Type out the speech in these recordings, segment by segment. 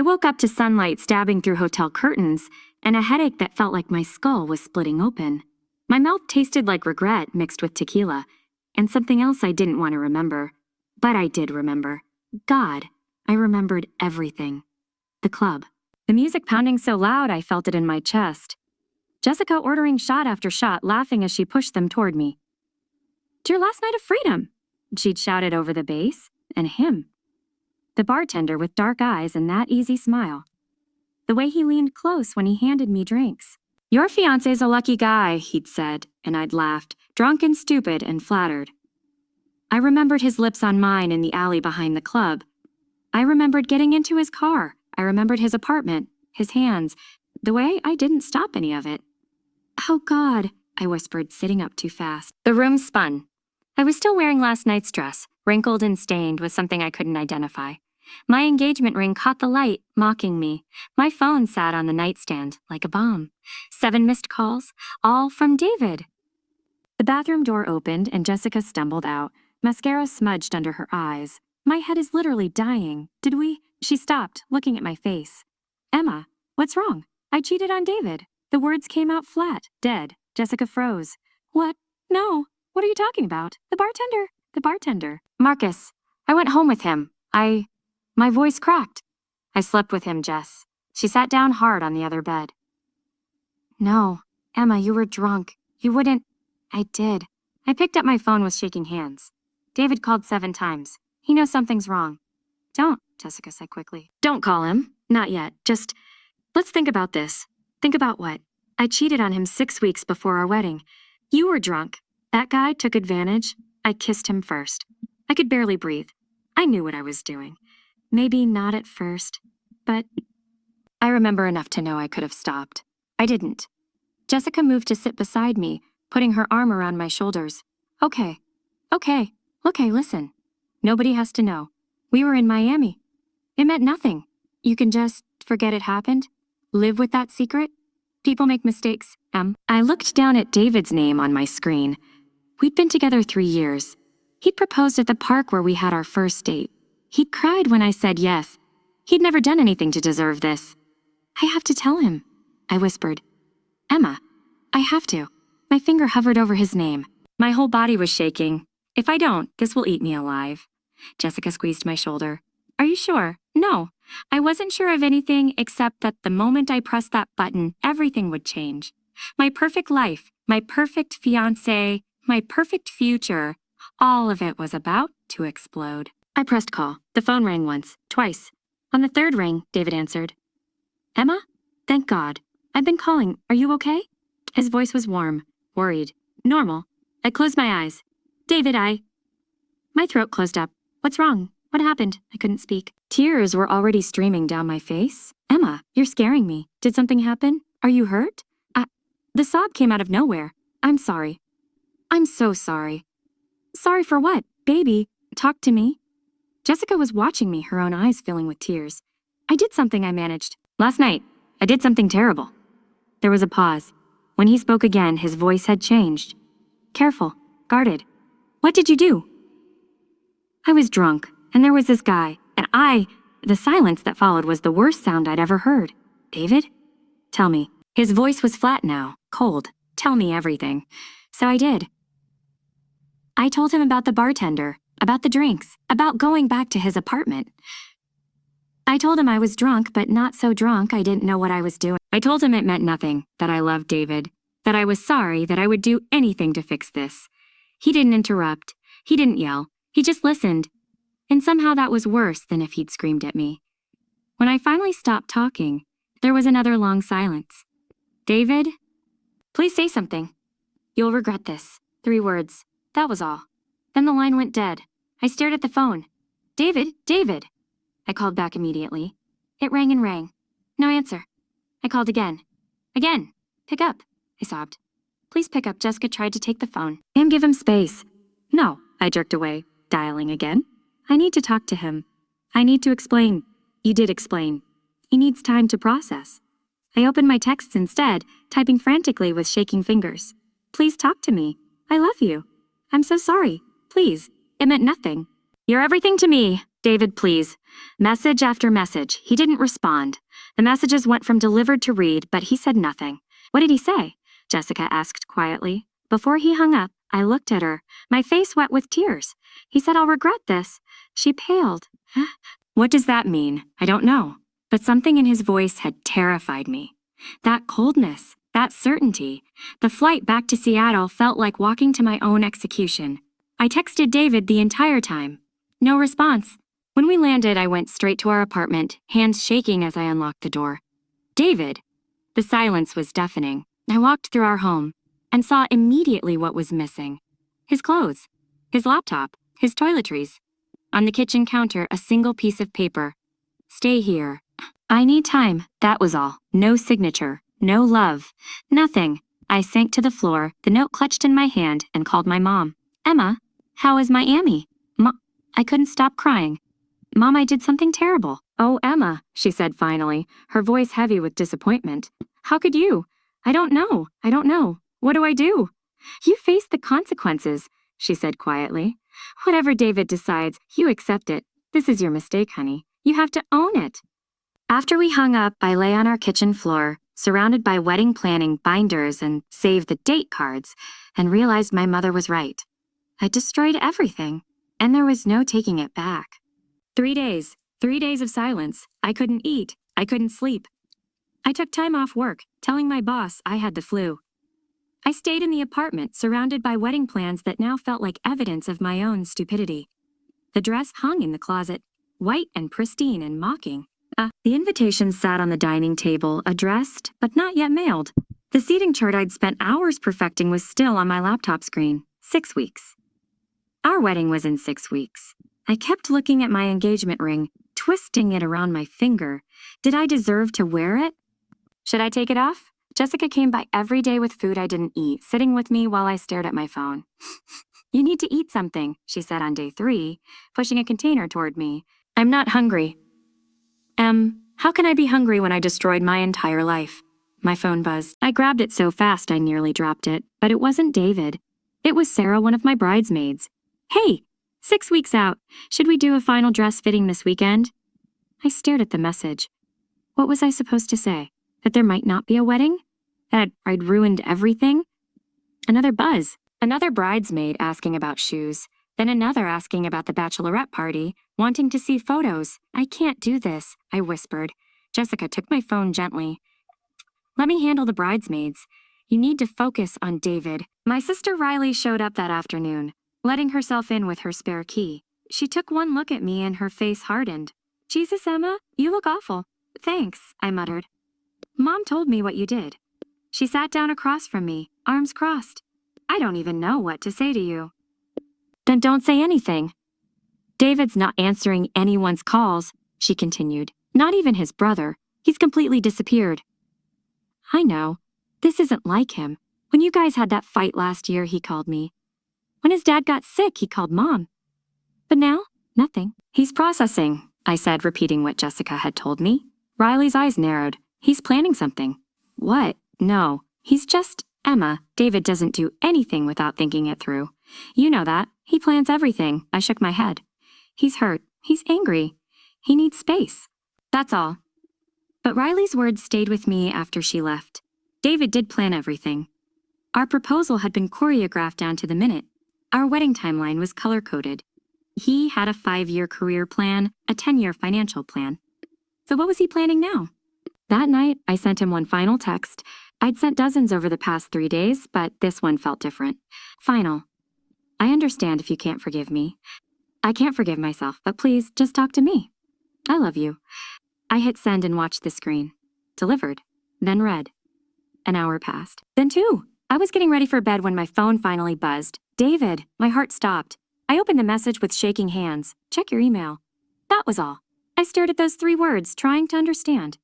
I woke up to sunlight stabbing through hotel curtains and a headache that felt like my skull was splitting open. My mouth tasted like regret mixed with tequila, and something else I didn't want to remember. But I did remember. God, I remembered everything. The club. The music pounding so loud I felt it in my chest. Jessica ordering shot after shot, laughing as she pushed them toward me. "It's your last night of freedom," she'd shouted over the bass, and him. The bartender with dark eyes and that easy smile. The way he leaned close when he handed me drinks. "Your fiancé's a lucky guy," he'd said, and I'd laughed, drunk and stupid and flattered. I remembered his lips on mine in the alley behind the club. I remembered getting into his car. I remembered his apartment, his hands, the way I didn't stop any of it. "Oh God," I whispered, sitting up too fast. The room spun. I was still wearing last night's dress, wrinkled and stained with something I couldn't identify. My engagement ring caught the light, mocking me. My phone sat on the nightstand like a bomb. 7 missed calls, all from David. The bathroom door opened and Jessica stumbled out, mascara smudged under her eyes. "My head is literally dying. Did we?" She stopped, looking at my face. "Emma, what's wrong?" "I cheated on David." The words came out flat, dead. Jessica froze. "What? No. What are you talking about?" "The bartender." "The bartender." "Marcus. I went home with him. My voice cracked. "I slept with him, Jess." She sat down hard on the other bed. "No. Emma, you were drunk. You wouldn't." "I did." I picked up my phone with shaking hands. "David called 7 times. He knows something's wrong." "Don't," Jessica said quickly. "Don't call him. Not yet. Just, let's think about this." "Think about what?" "I cheated on him 6 weeks before our wedding. You were drunk. That guy took advantage. I kissed him first. I could barely breathe. I knew what I was doing. Maybe not at first, but I remember enough to know I could have stopped. I didn't. Jessica moved to sit beside me, putting her arm around my shoulders. Okay, listen. Nobody has to know. We were in Miami. It meant nothing. You can just forget it happened. Live with that secret. People make mistakes, I looked down at David's name on my screen. We'd been together 3 years. He'd proposed at the park where we had our first date. He'd cried when I said yes. He'd never done anything to deserve this. "I have to tell him," I whispered. "Emma, I have to." My finger hovered over his name. My whole body was shaking. "If I don't, this will eat me alive." Jessica squeezed my shoulder. "Are you sure?" "No. I wasn't sure of anything except that the moment I pressed that button, everything would change. My perfect life, my perfect fiancé, my perfect future, all of it was about to explode." I pressed call. The phone rang once, twice. On the 3rd ring, David answered. "Emma? Thank God. I've been calling. Are you okay?" His voice was warm, worried, normal. I closed my eyes. "David, My throat closed up. "What's wrong? What happened?" I couldn't speak. Tears were already streaming down my face. "Emma, you're scaring me. Did something happen? Are you hurt?" The sob came out of nowhere. "I'm sorry. I'm so sorry." "Sorry for what? Baby, talk to me." Jessica was watching me, her own eyes filling with tears. "I did something I managed. Last night, I did something terrible." There was a pause. When he spoke again, his voice had changed. Careful, guarded. "What did you do?" "I was drunk, and there was this guy, and the silence that followed was the worst sound I'd ever heard. "David? Tell me." His voice was flat now, cold. "Tell me everything." So I did. I told him about the bartender, about the drinks, about going back to his apartment. I told him I was drunk, but not so drunk I didn't know what I was doing. I told him it meant nothing, that I loved David, that I was sorry, that I would do anything to fix this. He didn't interrupt. He didn't yell. He just listened. And somehow that was worse than if he'd screamed at me. When I finally stopped talking, there was another long silence. "David, please say something. You'll regret this." 3 words. That was all. Then the line went dead. I stared at the phone. "David, David." I called back immediately. It rang and rang. No answer. I called again. "Again. Pick up," I sobbed. "Please pick up." Jessica tried to take the phone. Give him space." "No," I jerked away, dialing again. "I need to talk to him. I need to explain." "You did explain. He needs time to process." I opened my texts instead, typing frantically with shaking fingers. "Please talk to me. I love you. I'm so sorry. Please. It meant nothing. You're everything to me. David, please. Message after message. He didn't respond. The messages went from delivered to read, but he said nothing. What did he say? Jessica asked quietly. Before he hung up, I looked at her, my face wet with tears. He said, I'll regret this. She paled. What does that mean? I don't know. But something in his voice had terrified me. That coldness, that certainty. The flight back to Seattle felt like walking to my own execution. I texted David the entire time. No response. When we landed, I went straight to our apartment, hands shaking as I unlocked the door. David. The silence was deafening. I walked through our home and saw immediately what was missing. His clothes, his laptop, his toiletries. On the kitchen counter, a single piece of paper. Stay here. I need time, that was all. No signature, no love, nothing. I sank to the floor, the note clutched in my hand, and called my mom. Emma, how is Miami? I couldn't stop crying. Mom, I did something terrible. Oh, Emma, she said finally, her voice heavy with disappointment. How could you? I don't know. What do I do? You face the consequences, she said quietly. Whatever David decides, you accept it. This is your mistake, honey. You have to own it. After we hung up, I lay on our kitchen floor, surrounded by wedding planning binders and save the date cards, and realized my mother was right. I destroyed everything, and there was no taking it back. 3 days of silence. I couldn't eat. I couldn't sleep. I took time off work, telling my boss I had the flu. I stayed in the apartment, surrounded by wedding plans that now felt like evidence of my own stupidity. The dress hung in the closet, white and pristine and mocking. The invitation sat on the dining table, addressed, but not yet mailed. The seating chart I'd spent hours perfecting was still on my laptop screen. 6 weeks. Our wedding was in 6 weeks. I kept looking at my engagement ring, twisting it around my finger. Did I deserve to wear it? Should I take it off? Jessica came by every day with food I didn't eat, sitting with me while I stared at my phone. You need to eat something, she said on day 3, pushing a container toward me. I'm not hungry. How can I be hungry when I destroyed my entire life? My phone buzzed. I grabbed it so fast I nearly dropped it, but it wasn't David. It was Sarah, one of my bridesmaids. Hey, 6 weeks out. Should we do a final dress fitting this weekend? I stared at the message. What was I supposed to say? That there might not be a wedding? That I'd ruined everything? Another buzz. Another bridesmaid asking about shoes. Then another asking about the bachelorette party, wanting to see photos. I can't do this, I whispered. Jessica took my phone gently. Let me handle the bridesmaids. You need to focus on David. My sister Riley showed up that afternoon, letting herself in with her spare key. She took one look at me and her face hardened. Jesus, Emma, you look awful. Thanks, I muttered. Mom told me what you did. She sat down across from me, arms crossed. I don't even know what to say to you. Then don't say anything. David's not answering anyone's calls, she continued. Not even his brother. He's completely disappeared. I know. This isn't like him. When you guys had that fight last year, he called me. When his dad got sick, he called Mom. But now, nothing. He's processing, I said, repeating what Jessica had told me. Riley's eyes narrowed. He's planning something. What? No. He's just Emma. David doesn't do anything without thinking it through. You know that. He plans everything. I shook my head. He's hurt. He's angry. He needs space. That's all. But Riley's words stayed with me after she left. David did plan everything. Our proposal had been choreographed down to the minute. Our wedding timeline was color-coded. He had a 5-year career plan, a 10-year financial plan. So what was he planning now? That night, I sent him one final text. I'd sent dozens over the past 3 days, but this one felt different. Final. I understand if you can't forgive me. I can't forgive myself, but please, just talk to me. I love you. I hit send and watched the screen. Delivered. Then read. An hour passed. Then 2. I was getting ready for bed when my phone finally buzzed. David. My heart stopped. I opened the message with shaking hands. Check your email. That was all. I stared at those 3 words, trying to understand.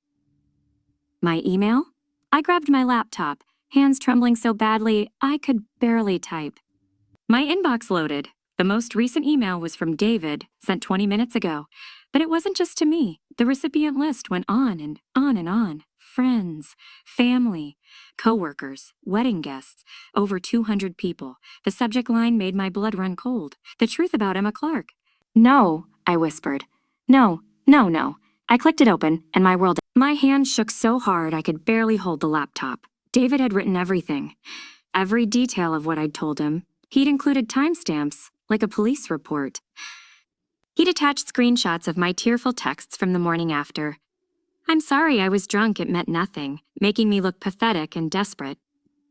My email? I grabbed my laptop, hands trembling so badly I could barely type. My inbox loaded. The most recent email was from David, sent 20 minutes ago. But it wasn't just to me. The recipient list went on and on and on. Friends, family, co-workers, wedding guests, over 200 people. The subject line made my blood run cold. The truth about Emma Clark. No, I whispered. No, no, no. I clicked it open, and my world. My hand shook so hard I could barely hold the laptop. David had written everything. Every detail of what I'd told him. He'd included timestamps, like a police report. He'd attached screenshots of my tearful texts from the morning after. I'm sorry I was drunk, it meant nothing, making me look pathetic and desperate.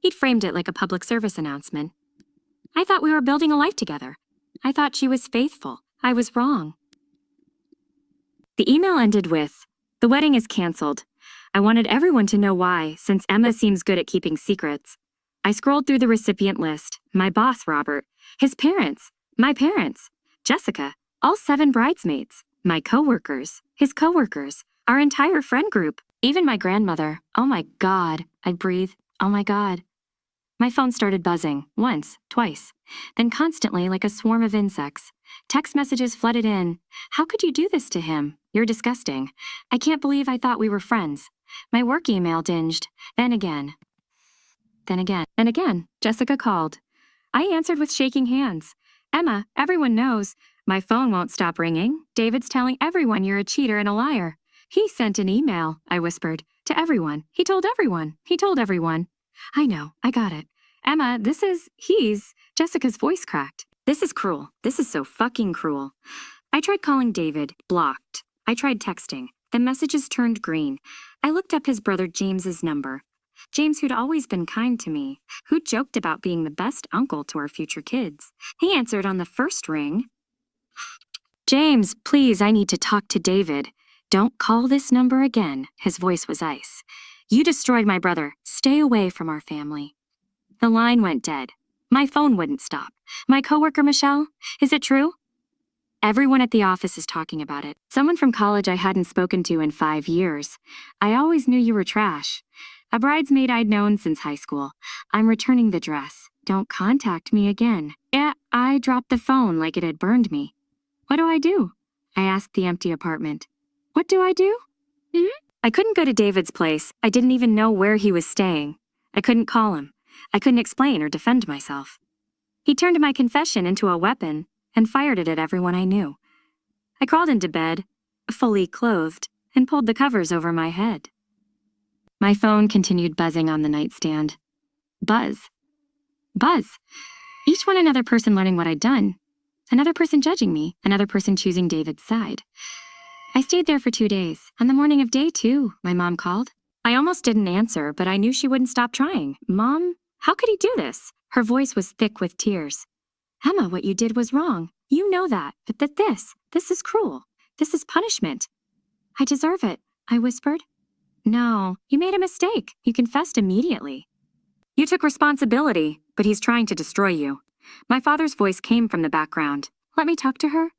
He'd framed it like a public service announcement. I thought we were building a life together. I thought she was faithful. I was wrong. The email ended with, "The wedding is canceled. I wanted everyone to know why, since Emma seems good at keeping secrets." I scrolled through the recipient list. My boss, Robert. His parents. My parents. Jessica. All 7 bridesmaids. My coworkers. His coworkers. Our entire friend group. Even my grandmother. Oh my God. I'd breathe. Oh my God. My phone started buzzing. Once. Twice. Then constantly like a swarm of insects. Text messages flooded in. How could you do this to him? You're disgusting. I can't believe I thought we were friends. My work email dinged. Then again. Then again. And again. Jessica called. I answered with shaking hands. Emma, everyone knows. My phone won't stop ringing. David's telling everyone you're a cheater and a liar. He sent an email, I whispered. To everyone. He told everyone. He told everyone. I know. I got it. Emma, Jessica's voice cracked. This is cruel. This is so fucking cruel. I tried calling David. Blocked. I tried texting. The messages turned green. I looked up his brother James's number. James, who'd always been kind to me, who joked about being the best uncle to our future kids. He answered on the first ring. James, please, I need to talk to David. Don't call this number again. His voice was ice. You destroyed my brother. Stay away from our family. The line went dead. My phone wouldn't stop. My coworker, Michelle, is it true? Everyone at the office is talking about it. Someone from college I hadn't spoken to in 5 years. I always knew you were trash. A bridesmaid I'd known since high school. I'm returning the dress. Don't contact me again. Yeah, I dropped the phone like it had burned me. What do I do? I asked the empty apartment. What do I do? I couldn't go to David's place. I didn't even know where he was staying. I couldn't call him. I couldn't explain or defend myself. He turned my confession into a weapon and fired it at everyone I knew. I crawled into bed, fully clothed, and pulled the covers over my head. My phone continued buzzing on the nightstand. Buzz. Buzz. Each one another person learning what I'd done. Another person judging me. Another person choosing David's side. I stayed there for 2 days. On the morning of day 2, my mom called. I almost didn't answer, but I knew she wouldn't stop trying. Mom, how could he do this? Her voice was thick with tears. Emma, what you did was wrong. You know that, but this is cruel. This is punishment. I deserve it, I whispered. No, you made a mistake. You confessed immediately. You took responsibility, but he's trying to destroy you. My father's voice came from the background. Let me talk to her.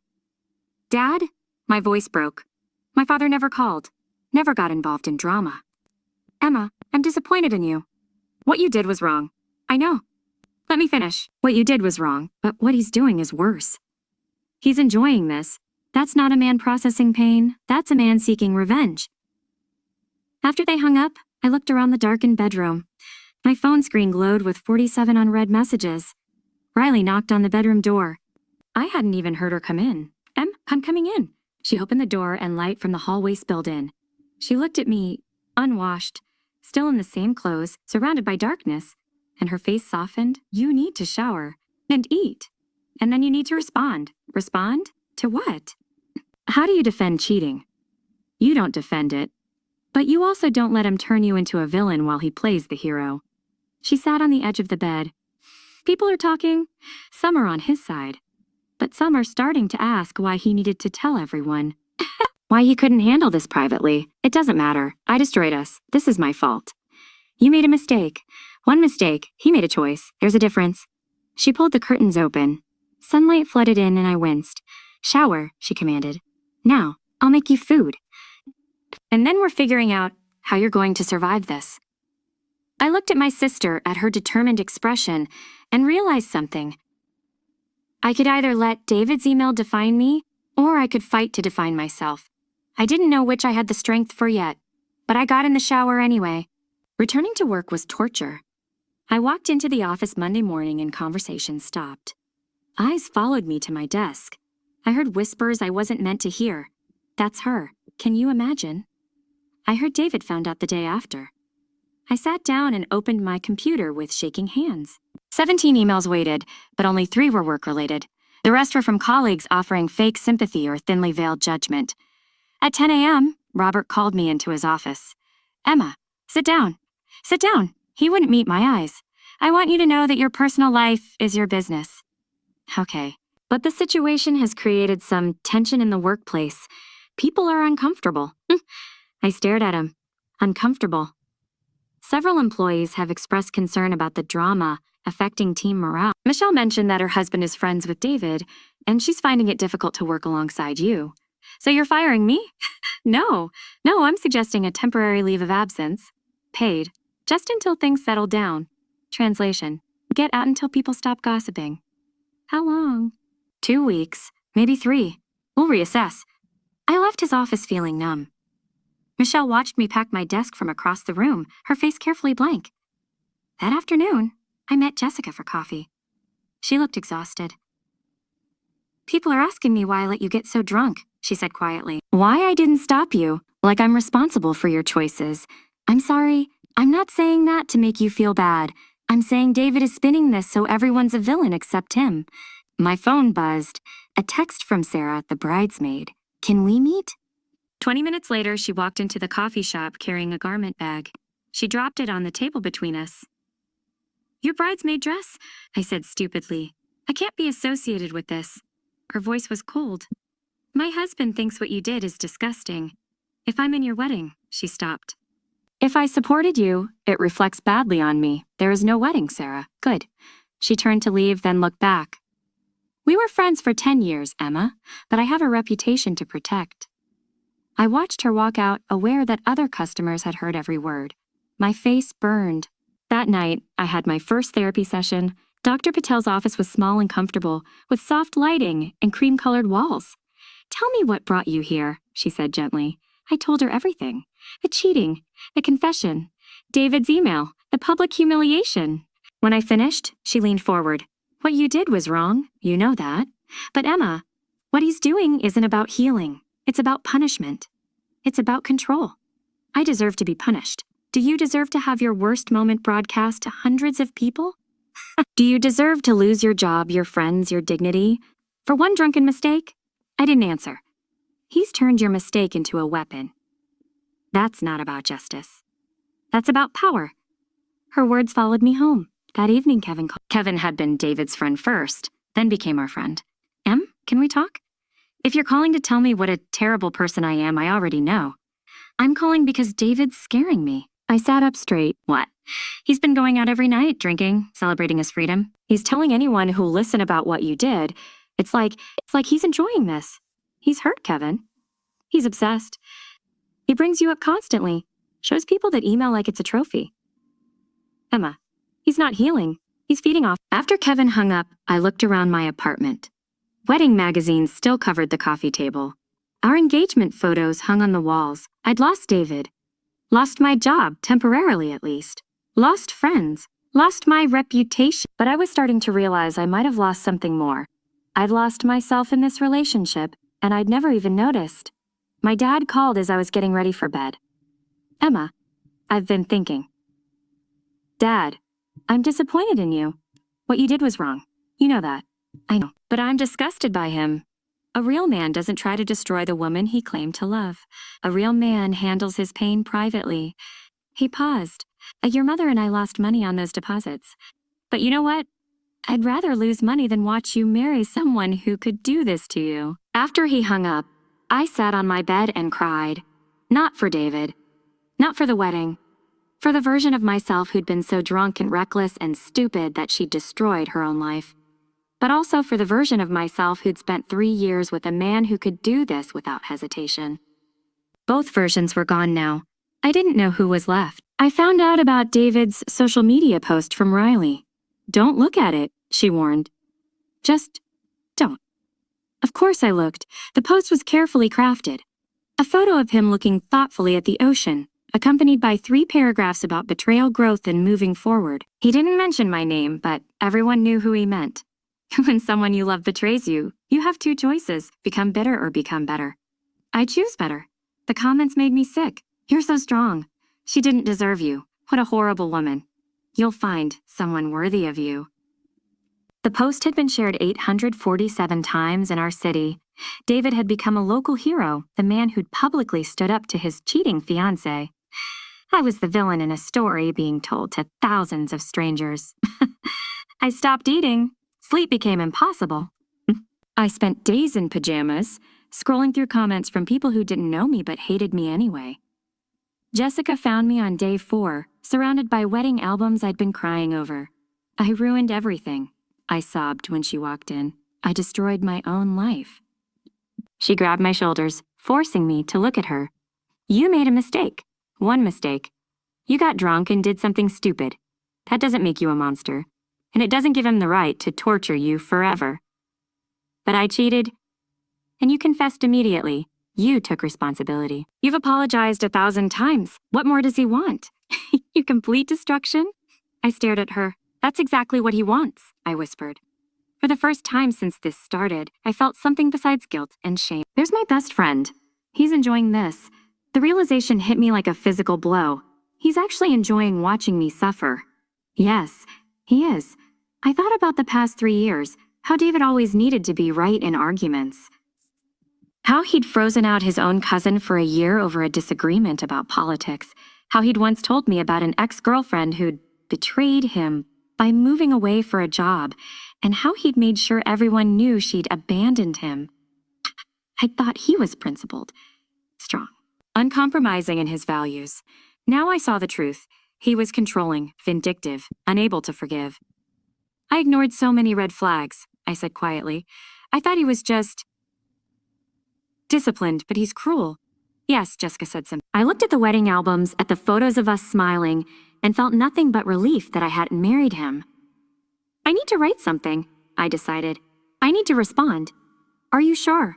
Dad? My voice broke. My father never called, never got involved in drama. Emma, I'm disappointed in you. What you did was wrong. I know. Let me finish. What you did was wrong, but what he's doing is worse. He's enjoying this. That's not a man processing pain. That's a man seeking revenge. After they hung up, I looked around the darkened bedroom. My phone screen glowed with 47 unread messages. Riley knocked on the bedroom door. I hadn't even heard her come in. Em, I'm coming in. She opened the door and light from the hallway spilled in. She looked at me, unwashed, still in the same clothes, surrounded by darkness, and her face softened. You need to shower and eat, and then you need to respond. Respond? To what? How do you defend cheating? You don't defend it, but you also don't let him turn you into a villain while he plays the hero. She sat on the edge of the bed. People are talking. Some are on his side. But some are starting to ask why he needed to tell everyone. Why he couldn't handle this privately. It doesn't matter. I destroyed us. This is my fault. You made a mistake. One mistake. He made a choice. There's a difference. She pulled the curtains open. Sunlight flooded in and I winced. Shower, she commanded. Now, I'll make you food. And then we're figuring out how you're going to survive this. I looked at my sister, at her determined expression, and realized something. I could either let David's email define me, or I could fight to define myself. I didn't know which I had the strength for yet, but I got in the shower anyway. Returning to work was torture. I walked into the office Monday morning and conversation stopped. Eyes followed me to my desk. I heard whispers I wasn't meant to hear. That's her. Can you imagine? I heard David found out the day after. I sat down and opened my computer with shaking hands. 17 emails waited, but only 3 were work-related. The rest were from colleagues offering fake sympathy or thinly veiled judgment. At 10 a.m., Robert called me into his office. "Emma, sit down. Sit down." He wouldn't meet my eyes. "I want you to know that your personal life is your business." Okay, but the situation has created some tension in the workplace. People are uncomfortable. I stared at him. Uncomfortable. Several employees have expressed concern about the drama affecting team morale. Michelle mentioned that her husband is friends with David, and she's finding it difficult to work alongside you. So you're firing me? No, I'm suggesting a temporary leave of absence. Paid. Just until things settle down. Translation. Get out until people stop gossiping. How long? 2 weeks, maybe 3. We'll reassess. I left his office feeling numb. Michelle watched me pack my desk from across the room, her face carefully blank. That afternoon, I met Jessica for coffee. She looked exhausted. "People are asking me why I let you get so drunk," she said quietly. "Why I didn't stop you, like I'm responsible for your choices. I'm sorry, I'm not saying that to make you feel bad. I'm saying David is spinning this so everyone's a villain except him." My phone buzzed. A text from Sarah, the bridesmaid. "Can we meet?" 20 minutes later, she walked into the coffee shop carrying a garment bag. She dropped it on the table between us. "Your bridesmaid dress?" I said stupidly. "I can't be associated with this." Her voice was cold. "My husband thinks what you did is disgusting. If I'm in your wedding," she stopped. "If I supported you, it reflects badly on me. There is no wedding, Sarah. Good." She turned to leave, then looked back. "We were friends for 10 years, Emma, but I have a reputation to protect." I watched her walk out, aware that other customers had heard every word. My face burned. That night, I had my first therapy session. Dr. Patel's office was small and comfortable, with soft lighting and cream-colored walls. "Tell me what brought you here," she said gently. I told her everything. The cheating, the confession, David's email, the public humiliation. When I finished, she leaned forward. "What you did was wrong, you know that. But Emma, what he's doing isn't about healing. It's about punishment. It's about control. I deserve to be punished. Do you deserve to have your worst moment broadcast to hundreds of people? Do you deserve to lose your job, your friends, your dignity? For one drunken mistake?" I didn't answer. "He's turned your mistake into a weapon. That's not about justice. That's about power." Her words followed me home. That evening, Kevin called. Kevin had been David's friend first, then became our friend. "Em, can we talk?" "If you're calling to tell me what a terrible person I am, I already know. I'm calling because David's scaring me." I sat up straight. "What? He's been going out every night, drinking, celebrating his freedom. He's telling anyone who'll listen about what you did. It's like he's enjoying this. He's hurt, Kevin. He's obsessed. He brings you up constantly, shows people that email like it's a trophy. Emma, he's not healing. He's feeding off." After Kevin hung up, I looked around my apartment. Wedding magazines still covered the coffee table. Our engagement photos hung on the walls. I'd lost David. Lost my job, temporarily at least. Lost friends. Lost my reputation. But I was starting to realize I might have lost something more. I'd lost myself in this relationship, and I'd never even noticed. My dad called as I was getting ready for bed. "Emma, I've been thinking." "Dad, I'm disappointed in you. What you did was wrong. You know that." "I know. But I'm disgusted by him. A real man doesn't try to destroy the woman he claimed to love. A real man handles his pain privately." He paused. "Your mother and I lost money on those deposits. But you know what? I'd rather lose money than watch you marry someone who could do this to you." After he hung up, I sat on my bed and cried. Not for David. Not for the wedding. For the version of myself who'd been so drunk and reckless and stupid that she'd destroyed her own life. But also for the version of myself who'd spent 3 years with a man who could do this without hesitation. Both versions were gone now. I didn't know who was left. I found out about David's social media post from Riley. "Don't look at it," she warned. "Just don't." Of course I looked. The post was carefully crafted. A photo of him looking thoughtfully at the ocean, accompanied by 3 paragraphs about betrayal, growth, and moving forward. He didn't mention my name, but everyone knew who he meant. When someone you love betrays you, you have two choices, become bitter or become better. I choose better. The comments made me sick. You're so strong. She didn't deserve you. What a horrible woman. You'll find someone worthy of you. The post had been shared 847 times in our city. David had become a local hero, the man who'd publicly stood up to his cheating fiancé. I was the villain in a story being told to thousands of strangers. I stopped eating. Sleep became impossible. I spent days in pajamas, scrolling through comments from people who didn't know me but hated me anyway. Jessica found me on day 4, surrounded by wedding albums I'd been crying over. I ruined everything. I sobbed when she walked in. I destroyed my own life. She grabbed my shoulders, forcing me to look at her. You made a mistake. One mistake. You got drunk and did something stupid. That doesn't make you a monster. And it doesn't give him the right to torture you forever. But I cheated, and you confessed immediately. You took responsibility. You've apologized 1,000 times. What more does he want? You complete destruction? I stared at her. That's exactly what he wants, I whispered. For the first time since this started, I felt something besides guilt and shame. There's my best friend. He's enjoying this. The realization hit me like a physical blow. He's actually enjoying watching me suffer. Yes, he is. I thought about the past 3 years, how David always needed to be right in arguments. How he'd frozen out his own cousin for a year over a disagreement about politics. How he'd once told me about an ex-girlfriend who'd betrayed him by moving away for a job, and how he'd made sure everyone knew she'd abandoned him. I thought he was principled, strong, uncompromising in his values. Now I saw the truth. He was controlling, vindictive, unable to forgive. I ignored so many red flags, I said quietly. I thought he was just disciplined, but he's cruel. Yes, Jessica said simply. I looked at the wedding albums, at the photos of us smiling, and felt nothing but relief that I hadn't married him. I need to write something, I decided. I need to respond. Are you sure?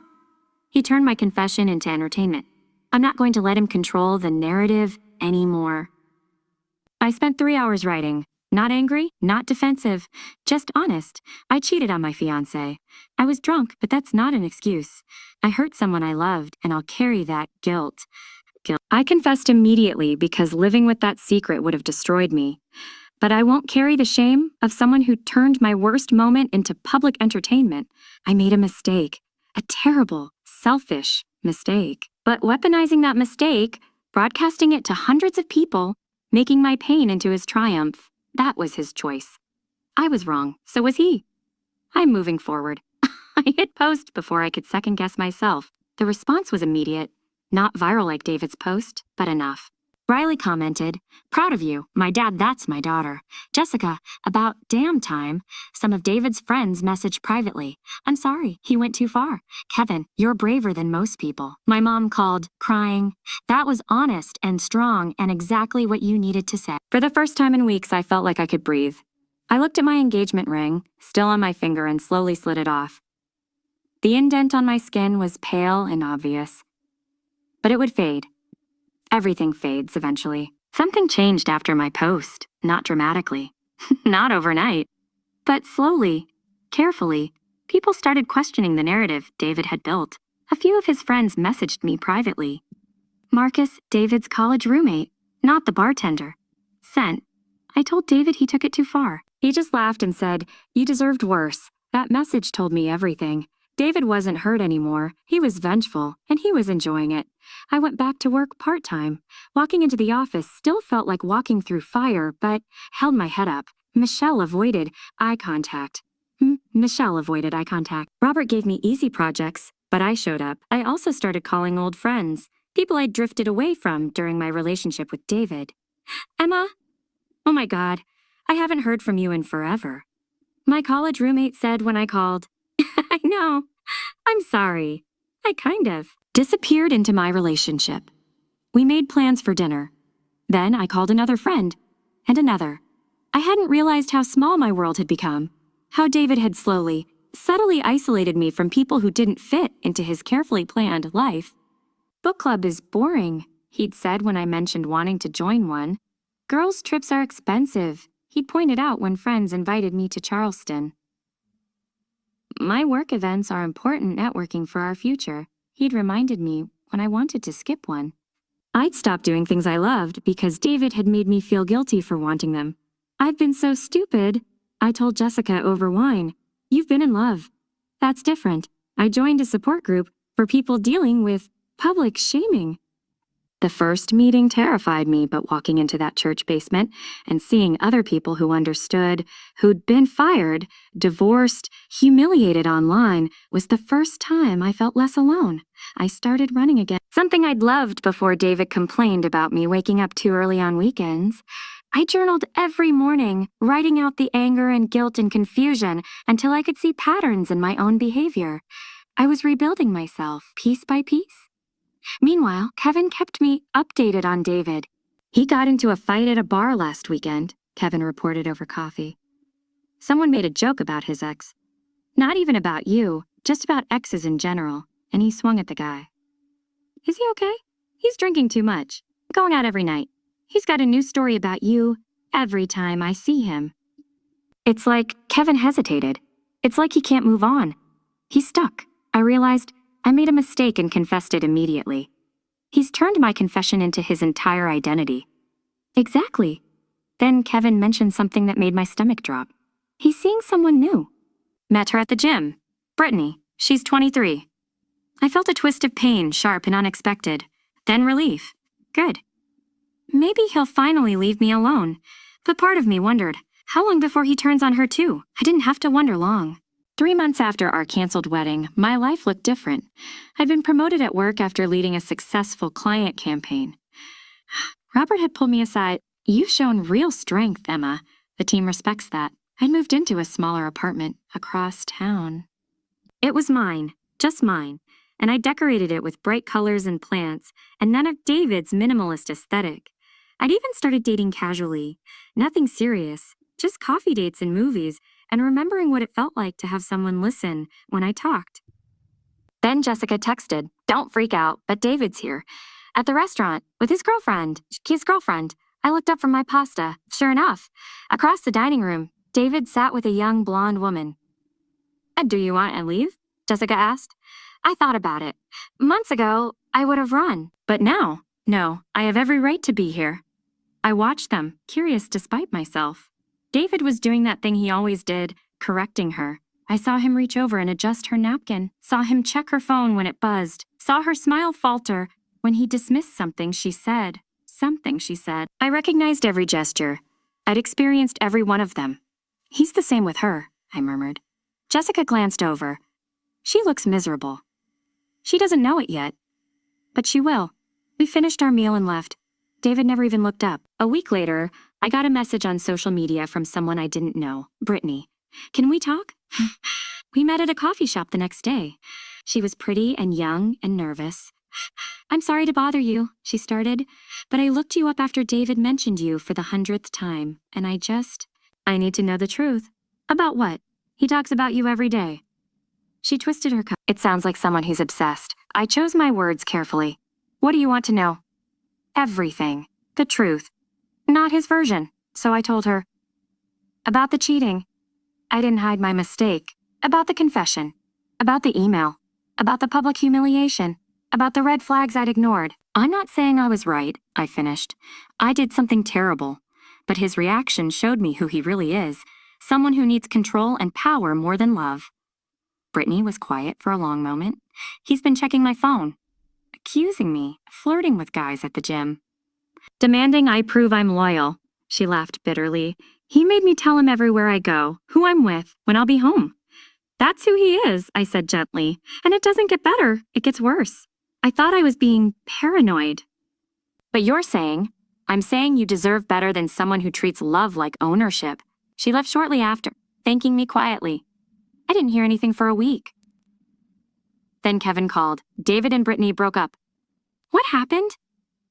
He turned my confession into entertainment. I'm not going to let him control the narrative anymore. I spent 3 hours writing. Not angry, not defensive, just honest. I cheated on my fiancé. I was drunk, but that's not an excuse. I hurt someone I loved, and I'll carry that guilt. I confessed immediately because living with that secret would have destroyed me. But I won't carry the shame of someone who turned my worst moment into public entertainment. I made a mistake. A terrible, selfish mistake. But weaponizing that mistake, broadcasting it to hundreds of people, making my pain into his triumph, that was his choice. I was wrong, so was he. I'm moving forward. I hit post before I could second-guess myself. The response was immediate. Not viral like David's post, but enough. Riley commented, "Proud of you. My dad, that's my daughter." Jessica, about damn time. Some of David's friends messaged privately. "I'm sorry, he went too far." Kevin, "You're braver than most people." My mom called, crying, "That was honest and strong and exactly what you needed to say." For the first time in weeks, I felt like I could breathe. I looked at my engagement ring, still on my finger, and slowly slid it off. The indent on my skin was pale and obvious. But it would fade. Everything fades eventually. Something changed after my post, not dramatically, not overnight, but slowly, carefully. People started questioning the narrative David had built. A few of his friends messaged me privately. Marcus, David's college roommate, not the bartender. Sent. I told David he took it too far. He just laughed and said, "You deserved worse." That message told me everything. David wasn't hurt anymore. He was vengeful, and he was enjoying it. I went back to work part-time. Walking into the office still felt like walking through fire, but held my head up. Michelle avoided eye contact. Robert gave me easy projects, but I showed up. I also started calling old friends, people I'd drifted away from during my relationship with David. "Emma? Oh my God, I haven't heard from you in forever." My college roommate said when I called, "I know. I'm sorry. I kind of disappeared into my relationship." We made plans for dinner. Then I called another friend, and another. I hadn't realized how small my world had become, how David had slowly, subtly isolated me from people who didn't fit into his carefully planned life. "Book club is boring," he'd said when I mentioned wanting to join one. "Girls' trips are expensive," he'd pointed out when friends invited me to Charleston. My work events are important networking for our future. He'd reminded me when I wanted to skip one. I'd stopped doing things I loved because David had made me feel guilty for wanting them. I'd been so stupid. I told Jessica over wine, "You've been in love." That's different. I joined a support group for people dealing with public shaming. The first meeting terrified me, but walking into that church basement and seeing other people who understood, who'd been fired, divorced, humiliated online, was the first time I felt less alone. I started running again. Something I'd loved before David complained about me waking up too early on weekends. I journaled every morning, writing out the anger and guilt and confusion until I could see patterns in my own behavior. I was rebuilding myself, piece by piece. Meanwhile, Kevin kept me updated on David. He got into a fight at a bar last weekend, Kevin reported over coffee. Someone made a joke about his ex. Not even about you, just about exes in general, and he swung at the guy. Is he okay? He's drinking too much, going out every night. He's got a new story about you every time I see him. It's like Kevin hesitated. It's like he can't move on. He's stuck. I realized I made a mistake and confessed it immediately. He's turned my confession into his entire identity. Exactly. Then Kevin mentioned something that made my stomach drop. He's seeing someone new. Met her at the gym. Brittany. She's 23. I felt a twist of pain, sharp and unexpected. Then relief. Good. Maybe he'll finally leave me alone. But part of me wondered, how long before he turns on her too? I didn't have to wonder long. 3 months after our canceled wedding, my life looked different. I'd been promoted at work after leading a successful client campaign. Robert had pulled me aside. "You've shown real strength, Emma. The team respects that." I'd moved into a smaller apartment across town. It was mine, just mine, and I decorated it with bright colors and plants, and none of David's minimalist aesthetic. I'd even started dating casually. Nothing serious, just coffee dates and movies, and remembering what it felt like to have someone listen when I talked. Then Jessica texted, "Don't freak out, but David's here. At the restaurant, with his girlfriend. I looked up from my pasta. Sure enough, across the dining room, David sat with a young blonde woman. Do you want to leave?" Jessica asked. I thought about it. Months ago, I would have run. But now, no, I have every right to be here. I watched them, curious despite myself. David was doing that thing he always did, correcting her. I saw him reach over and adjust her napkin, saw him check her phone when it buzzed, saw her smile falter when he dismissed something she said. I recognized every gesture. I'd experienced every one of them. He's the same with her, I murmured. Jessica glanced over. She looks miserable. She doesn't know it yet, but she will. We finished our meal and left. David never even looked up. A week later, I got a message on social media from someone I didn't know, Brittany. "Can we talk?" We met at a coffee shop the next day. She was pretty and young and nervous. "I'm sorry to bother you," she started, "but I looked you up after David mentioned you for the 100th time, and I need to know the truth." "About what?" "He talks about you every day." She twisted her cup. It sounds like someone who's obsessed. I chose my words carefully. "What do you want to know?" "Everything. The truth. Not his version." So I told her. About the cheating. I didn't hide my mistake. About the confession. About the email. About the public humiliation. About the red flags I'd ignored. "I'm not saying I was right," I finished. "I did something terrible. But his reaction showed me who he really is. Someone who needs control and power more than love." Brittany was quiet for a long moment. "He's been checking my phone. Accusing me, flirting with guys at the gym. Demanding I prove I'm loyal." She laughed bitterly. "He made me tell him everywhere I go, who I'm with, when I'll be home." "That's who he is," I said gently. "And it doesn't get better, it gets worse." I thought I was being paranoid. "But I'm saying you deserve better than someone who treats love like ownership." She left shortly after, thanking me quietly. I didn't hear anything for a week. Then Kevin called. "David and Brittany broke up." "What happened?"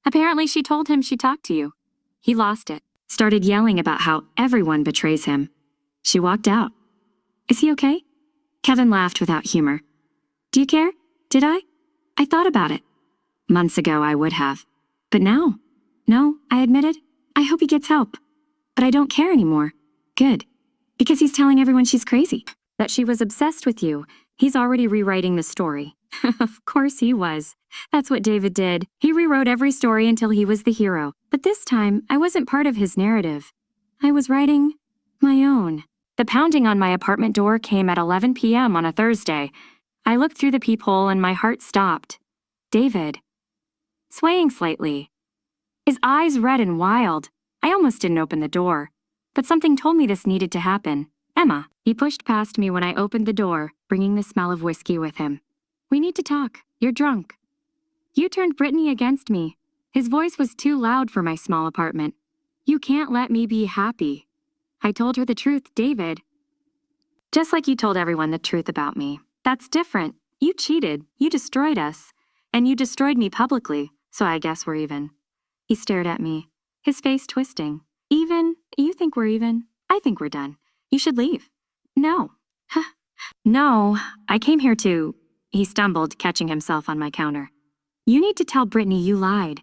"Apparently she told him she talked to you." He lost it, started yelling about how everyone betrays him. She walked out. "Is he okay?" Kevin laughed without humor. "Do you care? Did I? I thought about it. Months ago I would have. But now? No, I admitted. I hope he gets help. But I don't care anymore. Good. Because he's telling everyone she's crazy." That she was obsessed with you. He's already rewriting the story. Of course he was. That's what David did. He rewrote every story until he was the hero. But this time, I wasn't part of his narrative. I was writing my own. The pounding on my apartment door came at 11 p.m. on a Thursday. I looked through the peephole and my heart stopped. David. Swaying slightly. His eyes red and wild. I almost didn't open the door. But something told me this needed to happen. Emma. He pushed past me when I opened the door, bringing the smell of whiskey with him. We need to talk. You're drunk. You turned Brittany against me. His voice was too loud for my small apartment. You can't let me be happy. I told her the truth, David. Just like you told everyone the truth about me. That's different. You cheated. You destroyed us. And you destroyed me publicly, so I guess we're even. He stared at me, his face twisting. Even? You think we're even? I think we're done. You should leave. No. No, I came here to... He stumbled, catching himself on my counter. You need to tell Brittany you lied.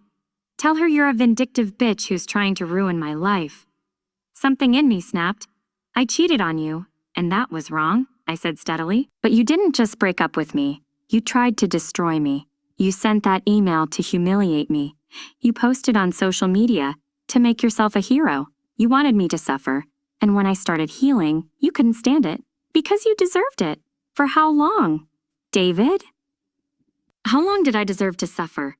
Tell her you're a vindictive bitch who's trying to ruin my life. Something in me snapped. I cheated on you, and that was wrong, I said steadily. But you didn't just break up with me. You tried to destroy me. You sent that email to humiliate me. You posted on social media to make yourself a hero. You wanted me to suffer. And when I started healing, you couldn't stand it. Because you deserved it. For how long? David? How long did I deserve to suffer?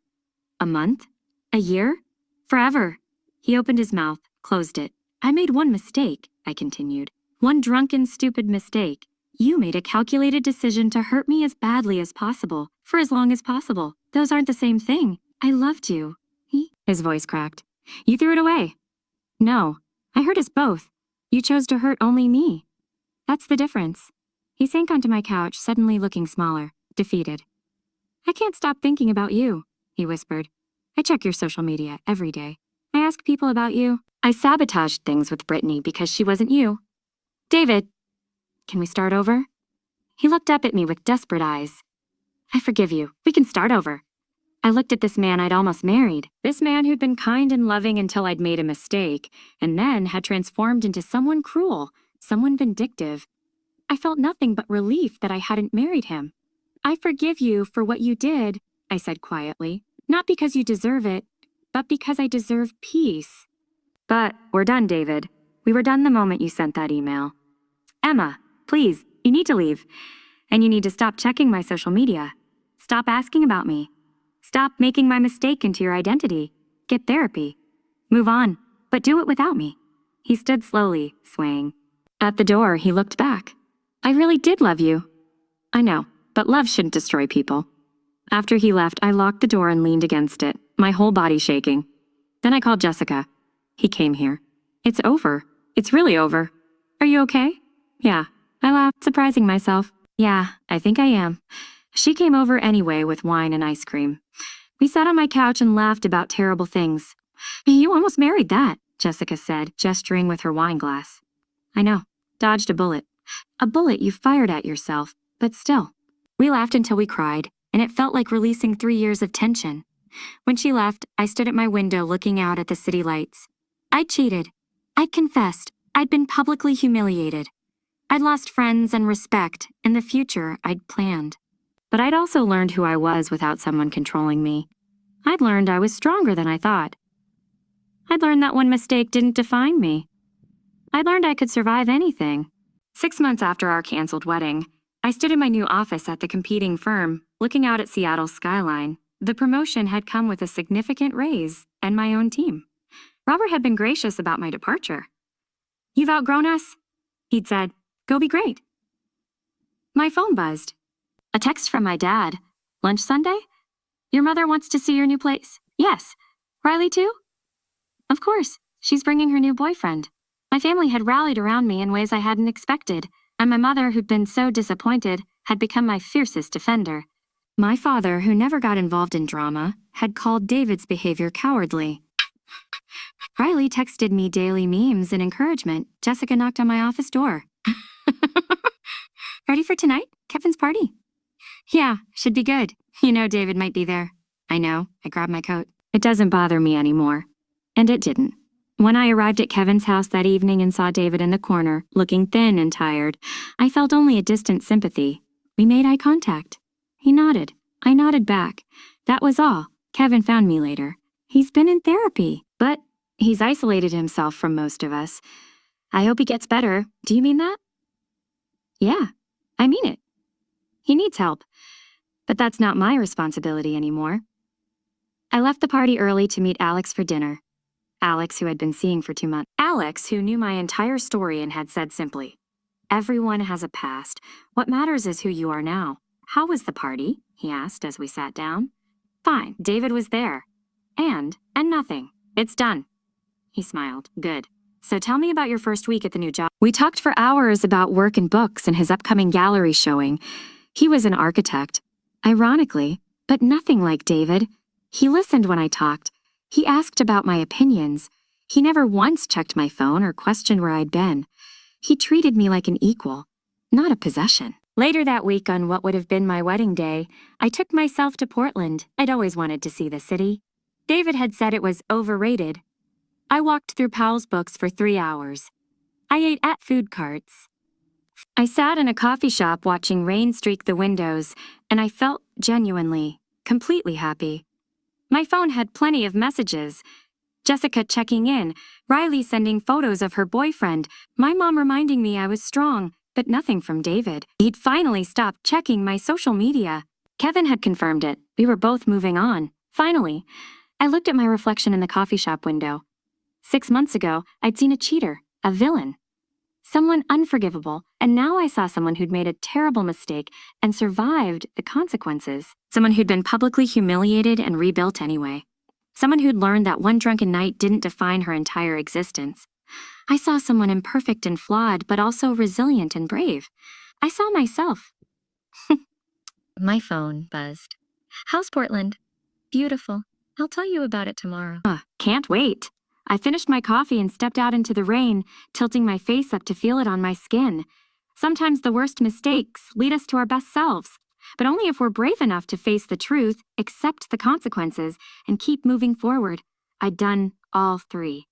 A month? A year? Forever. He opened his mouth, closed it. I made one mistake, I continued. One drunken, stupid mistake. You made a calculated decision to hurt me as badly as possible, for as long as possible. Those aren't the same thing. I loved you. His voice cracked. You threw it away. No, I hurt us both. You chose to hurt only me. That's the difference. He sank onto my couch, suddenly looking smaller, defeated. I can't stop thinking about you, he whispered. I check your social media every day. I ask people about you. I sabotaged things with Brittany because she wasn't you. David, can we start over? He looked up at me with desperate eyes. I forgive you. We can start over. I looked at this man I'd almost married, this man who'd been kind and loving until I'd made a mistake, and then had transformed into someone cruel, someone vindictive. I felt nothing but relief that I hadn't married him. I forgive you for what you did, I said quietly, not because you deserve it, but because I deserve peace. But we're done, David. We were done the moment you sent that email. Emma, please, you need to leave. And you need to stop checking my social media. Stop asking about me. Stop making my mistake into your identity. Get therapy. Move on, but do it without me. He stood slowly, swaying. At the door, he looked back. I really did love you. I know, but love shouldn't destroy people. After he left, I locked the door and leaned against it, my whole body shaking. Then I called Jessica. He came here. It's over. It's really over. Are you okay? Yeah. I laughed, surprising myself. Yeah, I think I am. She came over anyway with wine and ice cream. We sat on my couch and laughed about terrible things. You almost married that, Jessica said, gesturing with her wine glass. I know. Dodged a bullet. A bullet you fired at yourself, but still. We laughed until we cried, and it felt like releasing 3 years of tension. When she left, I stood at my window looking out at the city lights. I'd cheated. I'd confessed. I'd been publicly humiliated. I'd lost friends and respect, and the future I'd planned. But I'd also learned who I was without someone controlling me. I'd learned I was stronger than I thought. I'd learned that one mistake didn't define me. I'd learned I could survive anything. 6 months after our canceled wedding, I stood in my new office at the competing firm, looking out at Seattle's skyline. The promotion had come with a significant raise and my own team. Robert had been gracious about my departure. You've outgrown us, he'd said. Go be great. My phone buzzed. A text from my dad. Lunch Sunday? Your mother wants to see your new place. Yes. Riley too? Of course. She's bringing her new boyfriend. My family had rallied around me in ways I hadn't expected, and my mother, who'd been so disappointed, had become my fiercest defender. My father, who never got involved in drama, had called David's behavior cowardly. Riley texted me daily memes and encouragement. Jessica knocked on my office door. Ready for tonight? Kevin's party. Yeah, should be good. You know David might be there. I know. I grabbed my coat. It doesn't bother me anymore. And it didn't. When I arrived at Kevin's house that evening and saw David in the corner, looking thin and tired, I felt only a distant sympathy. We made eye contact. He nodded. I nodded back. That was all. Kevin found me later. He's been in therapy, but he's isolated himself from most of us. I hope he gets better. Do you mean that? Yeah, I mean it. He needs help, but that's not my responsibility anymore. I left the party early to meet Alex for dinner. Alex, who I'd been seeing for 2 months. Alex, who knew my entire story and had said simply, "Everyone has a past. What matters is who you are now." "How was the party?" he asked as we sat down. "Fine, David was there." And nothing. "It's done." He smiled. "Good. So tell me about your first week at the new job." We talked for hours about work and books and his upcoming gallery showing. He was an architect. Ironically, but nothing like David. He listened when I talked. He asked about my opinions. He never once checked my phone or questioned where I'd been. He treated me like an equal, not a possession. Later that week, on what would have been my wedding day, I took myself to Portland. I'd always wanted to see the city. David had said it was overrated. I walked through Powell's books for 3 hours. I ate at food carts. I sat in a coffee shop watching rain streak the windows, and I felt genuinely, completely happy. My phone had plenty of messages. Jessica checking in, Riley sending photos of her boyfriend, my mom reminding me I was strong, but nothing from David. He'd finally stopped checking my social media. Kevin had confirmed it. We were both moving on. Finally, I looked at my reflection in the coffee shop window. 6 months ago, I'd seen a cheater, a villain, someone unforgivable, and now I saw someone who'd made a terrible mistake and survived the consequences. Someone who'd been publicly humiliated and rebuilt anyway. Someone who'd learned that one drunken night didn't define her entire existence. I saw someone imperfect and flawed, but also resilient and brave. I saw myself. My phone buzzed. "How's Portland?" "Beautiful. I'll tell you about it tomorrow." Can't wait. I finished my coffee and stepped out into the rain, tilting my face up to feel it on my skin. Sometimes the worst mistakes lead us to our best selves, but only if we're brave enough to face the truth, accept the consequences, and keep moving forward. I'd done all 3,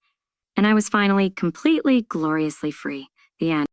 and I was finally completely, gloriously free. The end.